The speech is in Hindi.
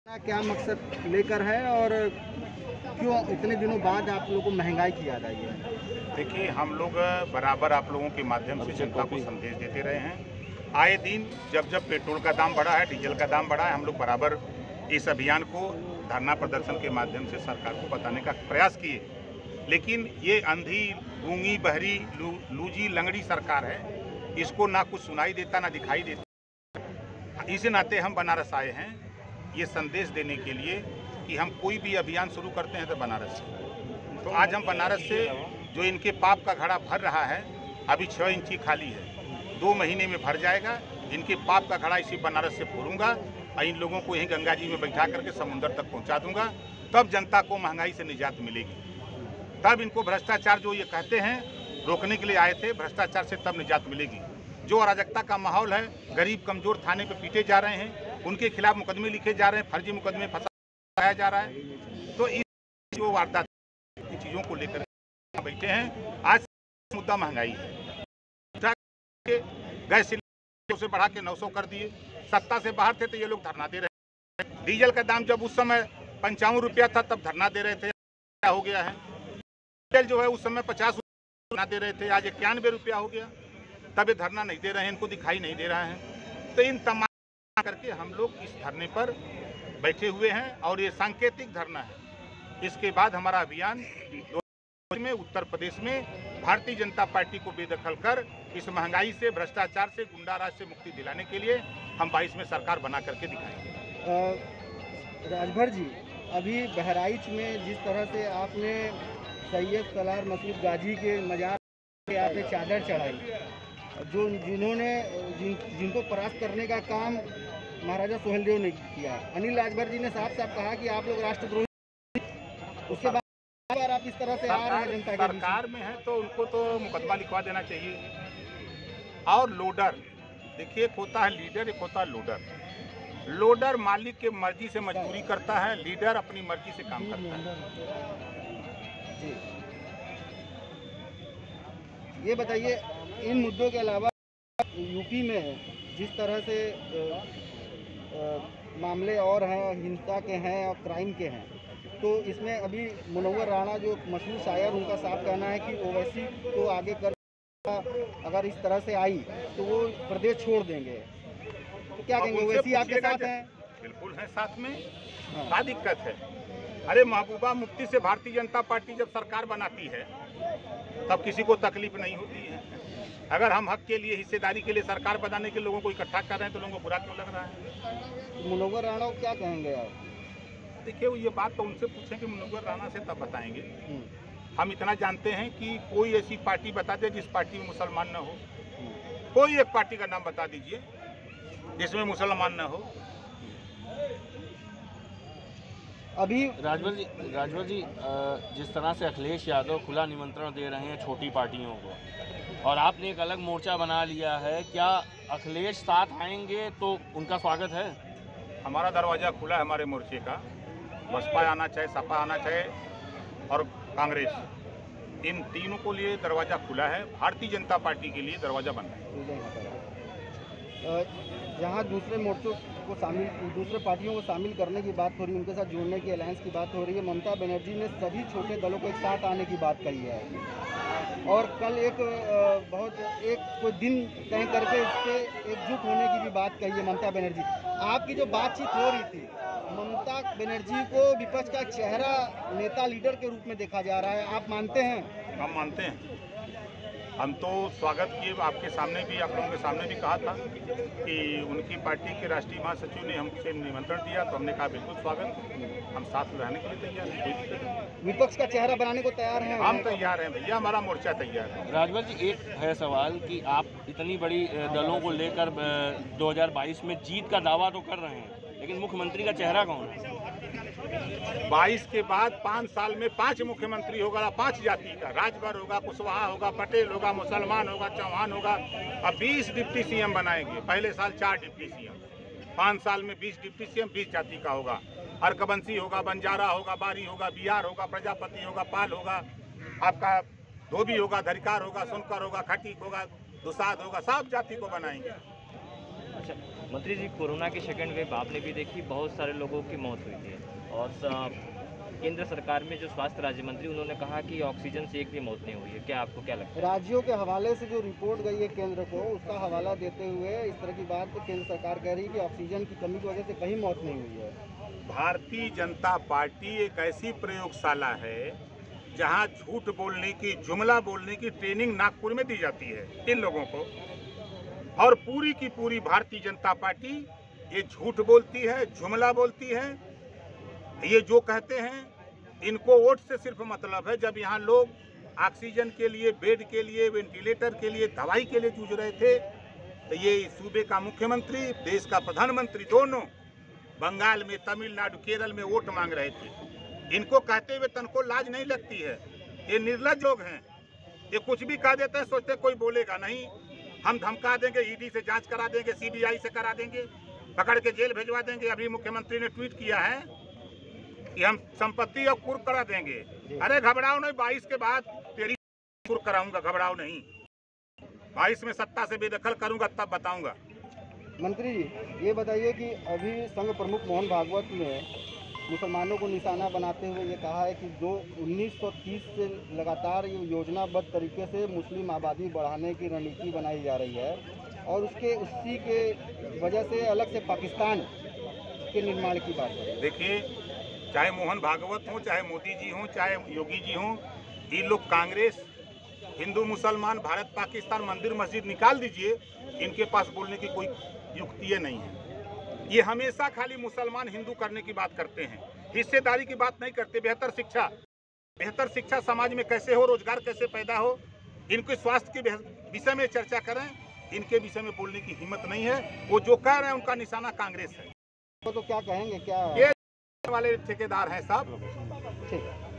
क्या मकसद लेकर है और क्यों इतने दिनों बाद आप लोगों को महंगाई की याद आई है? देखिए, हम लोग बराबर आप लोगों के माध्यम से जनता को संदेश देते रहे हैं। आए दिन जब जब पेट्रोल का दाम बढ़ा है, डीजल का दाम बढ़ा है, हम लोग बराबर इस अभियान को धरना प्रदर्शन के माध्यम से सरकार को बताने का प्रयास किए। लेकिन ये अंधी, गूंगी, बहरी, लूजी, लंगड़ी सरकार है। इसको ना कुछ सुनाई देता, ना दिखाई देता। इस नाते हम बनारस आए हैं ये संदेश देने के लिए कि हम कोई भी अभियान शुरू करते हैं तो बनारस से। तो आज हम बनारस से जो इनके पाप का घड़ा भर रहा है, अभी 6 इंची खाली है, 2 महीने में भर जाएगा। इनके पाप का घड़ा इसी बनारस से फोड़ूंगा और इन लोगों को यहीं गंगा जी में बैठा करके समुद्र तक पहुंचा दूंगा। तब जनता को महंगाई से निजात मिलेगी। तब इनको भ्रष्टाचार जो ये कहते हैं रोकने के लिए आए थे, भ्रष्टाचार से तब निजात मिलेगी। जो अराजकता का माहौल है, गरीब कमजोर थाने पे पीटे जा रहे हैं, उनके खिलाफ मुकदमे लिखे जा रहे हैं, फर्जी मुकदमे फंसाया जा रहा है। तो इस जो वारदात चीज़ों को लेकर बैठे हैं। आज मुद्दा महंगाई है। गैस सिलेंडर से बढ़ा के 900 कर दिए। सत्ता से बाहर थे तो ये लोग धरना दे रहे हैं। डीजल का दाम जब उस समय 55 रुपया था तब धरना दे रहे थे, क्या हो गया है। डीजल जो है उस समय 50 रुपया दे रहे थे, आज 91 रुपया हो गया। तब ये धरना नहीं दे रहे हैं, इनको दिखाई नहीं दे रहा है। तो इन तमाम करके हम लोग इस धरने पर बैठे हुए हैं और ये सांकेतिक धरना है। इसके बाद हमारा अभियान में उत्तर प्रदेश में भारतीय जनता पार्टी को बेदखल कर इस महंगाई से, भ्रष्टाचार से, गुंडाराज से मुक्ति दिलाने के लिए हम 22 में सरकार बना करके दिखाएंगे। राजभर जी, अभी बहराइच में जिस तरह से आपने सैयद सलार मसूद गाजी के मजार यहाँ पे चादर चढ़ाई, जिनको परास्त करने का काम महाराजा सोहेलदेव ने किया, अनिल राजभर जी ने साफ साफ कहा कि आप लोग राष्ट्रद्रोही। उसके बाद आप इस तरह से आ रहे हैं जनता के सरकार में है तो उनको तो मुकदमा लिखवा देना चाहिए। और लोडर, देखिए, एक होता है लीडर, एक होता है लोडर। लोडर मालिक के मर्जी से मजदूरी करता है, लीडर अपनी मर्जी से काम करता है। जी, ये बताइए, इन मुद्दों के अलावा यूपी में जिस तरह से मामले और हैं, हिंसा के हैं और क्राइम के हैं, तो इसमें अभी मुनव्वर राणा जो मशहूर शायर, उनका साफ कहना है कि ओवैसी को आगे कर अगर इस तरह से आई तो वो प्रदेश छोड़ देंगे। तो क्या कहेंगे, ओवैसी आपके साथ हैं? बिल्कुल है साथ में। क्या दिक्कत है? अरे महबूबा मुफ्ती से भारतीय जनता पार्टी जब सरकार बनाती है तब किसी को तकलीफ नहीं होती है। अगर हम हक के लिए, हिस्सेदारी के लिए सरकार बनाने के लोगों को इकट्ठा कर रहे हैं तो लोगों को बुरा क्यों लग रहा है? मुनव्वर राणा को क्या कहेंगे आप? देखिए, ये बात तो उनसे पूछें कि मुनव्वर राणा से तब बताएंगे। हम इतना जानते हैं कि कोई ऐसी पार्टी बता दे जिस पार्टी में मुसलमान न हो। कोई एक पार्टी का नाम बता दीजिए जिसमें मुसलमान न हो। अभी राजभर जी, जिस तरह से अखिलेश यादव खुला निमंत्रण दे रहे हैं छोटी पार्टियों को और आपने एक अलग मोर्चा बना लिया है, क्या अखिलेश साथ आएंगे तो उनका स्वागत है? हमारा दरवाज़ा खुला है हमारे मोर्चे का। बसपा आना चाहे, सपा आना चाहे और कांग्रेस, इन तीनों को लिए दरवाज़ा खुला है। भारतीय जनता पार्टी के लिए दरवाज़ा बंद है। जहाँ दूसरे मोर्चों को दूसरे पार्टियों को शामिल करने की बात हो रही है, उनके साथ जोड़ने की अलायंस की बात हो रही है, ममता बनर्जी ने सभी छोटे दलों को एक साथ आने की बात कही है और कल कोई दिन तय करके इससे एकजुट होने की भी बात कही है ममता बनर्जी। आपकी जो बातचीत हो रही थी, ममता बनर्जी को विपक्ष का चेहरा, नेता, लीडर के रूप में देखा जा रहा है, आप मानते हैं? हम मानते हैं। हम तो स्वागत किए, आपके सामने भी, आप लोगों के सामने भी कहा था कि उनकी पार्टी के राष्ट्रीय महासचिव ने हमसे निमंत्रण दिया तो हमने कहा बिल्कुल स्वागत, हम साथ रहने के लिए तैयार हैं। विपक्ष का चेहरा बनाने को तैयार हैं? हम तैयार हैं भैया, हमारा मोर्चा तैयार है। राजभर जी, एक है सवाल कि आप इतनी बड़ी दलों को लेकर 2022 में जीत का दावा तो कर रहे हैं, लेकिन मुख्यमंत्री का चेहरा कौन है? 22 के बाद 5 साल में 5 मुख्यमंत्री होगा, 5 जाति का। राजभर होगा, कुशवाहा होगा, पटेल होगा, मुसलमान होगा, चौहान होगा। अब 20 डिप्टी सीएम बनाएंगे। पहले साल 4 डिप्टी सीएम, 5 साल में 20 डिप्टी सीएम 20 जाति का होगा। अर्कबंसी होगा, बंजारा होगा, बारी होगा, बिहार होगा, प्रजापति होगा, पाल होगा, आपका धोबी होगा, धरिकार होगा, सुनकर होगा, खटीक होगा, दुसाद होगा, सब जाति को बनाएंगे। अच्छा। मंत्री जी, कोरोना की सेकेंड वेव आपने भी देखी, बहुत सारे लोगों की मौत हुई थी और केंद्र सरकार में जो स्वास्थ्य राज्य मंत्री उन्होंने कहा कि ऑक्सीजन से एक भी मौत नहीं हुई है। क्या आपको क्या लगता है? राज्यों के हवाले से जो रिपोर्ट गई है केंद्र को, उसका हवाला देते हुए इस तरह की बात तो केंद्र सरकार कह रही है कि ऑक्सीजन की कमी की वजह से कहीं मौत नहीं हुई है। भारतीय जनता पार्टी एक ऐसी प्रयोगशाला है जहां झूठ बोलने की, जुमला बोलने की ट्रेनिंग नागपुर में दी जाती है इन लोगों को, और पूरी की पूरी भारतीय जनता पार्टी ये झूठ बोलती है, जुमला बोलती है। ये जो कहते हैं, इनको वोट से सिर्फ मतलब है। जब यहाँ लोग ऑक्सीजन के लिए, बेड के लिए, वेंटिलेटर के लिए, दवाई के लिए जूझ रहे थे, तो ये सूबे का मुख्यमंत्री, देश का प्रधानमंत्री दोनों बंगाल में, तमिलनाडु, केरल में वोट मांग रहे थे। इनको कहते हुए तनको लाज नहीं लगती है। ये निर्लज लोग हैं, ये कुछ भी कह देते हैं, सोचते कोई बोलेगा नहीं, हम धमका देंगे, ईडी से जांच करा देंगे, सीबीआई से करा देंगे, पकड़ के जेल भिजवा देंगे। अभी मुख्यमंत्री ने ट्वीट किया है कि हम संपत्ति और कुर्क करा देंगे। अरे घबराओ नहीं, 22 के बाद तेरी कुर्क कराऊंगा, घबराओ नहीं। 22 में सत्ता से बेदखल करूंगा, तब बताऊंगा। मंत्री जी, ये बताइए कि अभी संघ प्रमुख मोहन भागवत ने मुसलमानों को निशाना बनाते हुए ये कहा है कि जो 1930 से लगातार ये योजनाबद्ध तरीके से मुस्लिम आबादी बढ़ाने की रणनीति बनाई जा रही है और उसी के वजह से अलग से पाकिस्तान के निर्माण की बात है। देखिए, चाहे मोहन भागवत हो, चाहे मोदी जी हों, चाहे योगी जी हों, ये लोग कांग्रेस, हिंदू मुसलमान, भारत पाकिस्तान, मंदिर मस्जिद निकाल दीजिए, इनके पास बोलने की कोई युक्ति नहीं है। ये हमेशा खाली मुसलमान हिंदू करने की बात करते हैं, हिस्सेदारी की बात नहीं करते। बेहतर शिक्षा समाज में कैसे हो, रोजगार कैसे पैदा हो, इनके स्वास्थ्य के विषय में चर्चा करें, इनके विषय में बोलने की हिम्मत नहीं है। वो जो कह रहे हैं उनका निशाना कांग्रेस है। तो क्या कहेंगे, क्या ये वाले ठेकेदार हैं सब। ठीक।